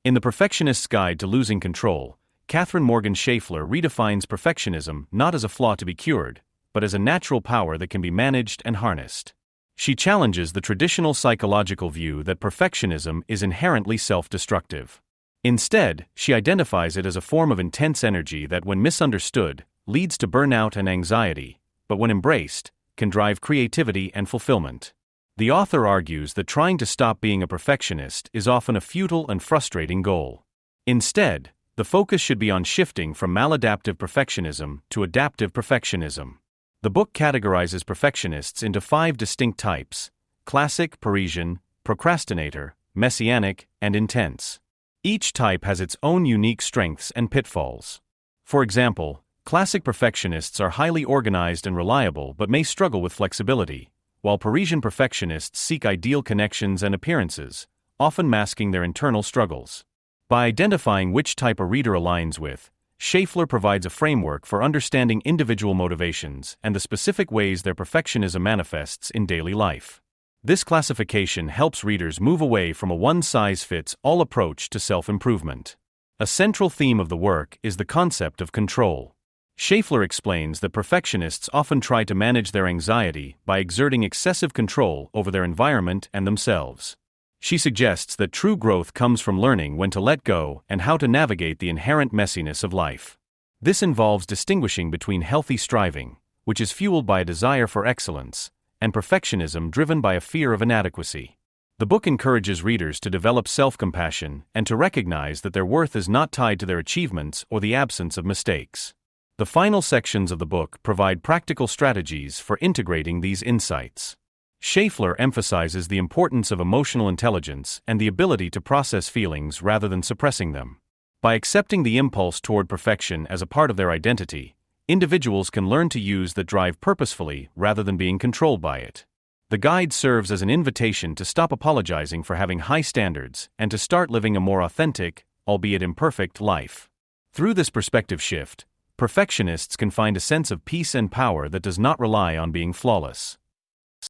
In The Perfectionist's Guide to Losing Control, Katherine Morgan Schafler redefines perfectionism not as a flaw to be cured, but as a natural power that can be managed and harnessed. She challenges the traditional psychological view that perfectionism is inherently self-destructive. Instead, she identifies it as a form of intense energy that, when misunderstood, leads to burnout and anxiety, but when embraced, can drive creativity and fulfillment. The author argues that trying to stop being a perfectionist is often a futile and frustrating goal. Instead, the focus should be on shifting from maladaptive perfectionism to adaptive perfectionism. The book categorizes perfectionists into 5 distinct types: classic, Parisian, procrastinator, messianic, and intense. Each type has its own unique strengths and pitfalls. For example, classic perfectionists are highly organized and reliable but may struggle with flexibility, while Parisian perfectionists seek ideal connections and appearances, often masking their internal struggles. By identifying which type a reader aligns with, Schafler provides a framework for understanding individual motivations and the specific ways their perfectionism manifests in daily life. This classification helps readers move away from a one-size-fits-all approach to self-improvement. A central theme of the work is the concept of control. Schafler explains that perfectionists often try to manage their anxiety by exerting excessive control over their environment and themselves. She suggests that true growth comes from learning when to let go and how to navigate the inherent messiness of life. This involves distinguishing between healthy striving, which is fueled by a desire for excellence, and perfectionism driven by a fear of inadequacy. The book encourages readers to develop self-compassion and to recognize that their worth is not tied to their achievements or the absence of mistakes. The final sections of the book provide practical strategies for integrating these insights. Schafler emphasizes the importance of emotional intelligence and the ability to process feelings rather than suppressing them. By accepting the impulse toward perfection as a part of their identity, individuals can learn to use that drive purposefully rather than being controlled by it. The guide serves as an invitation to stop apologizing for having high standards and to start living a more authentic, albeit imperfect, life. Through this perspective shift, perfectionists can find a sense of peace and power that does not rely on being flawless.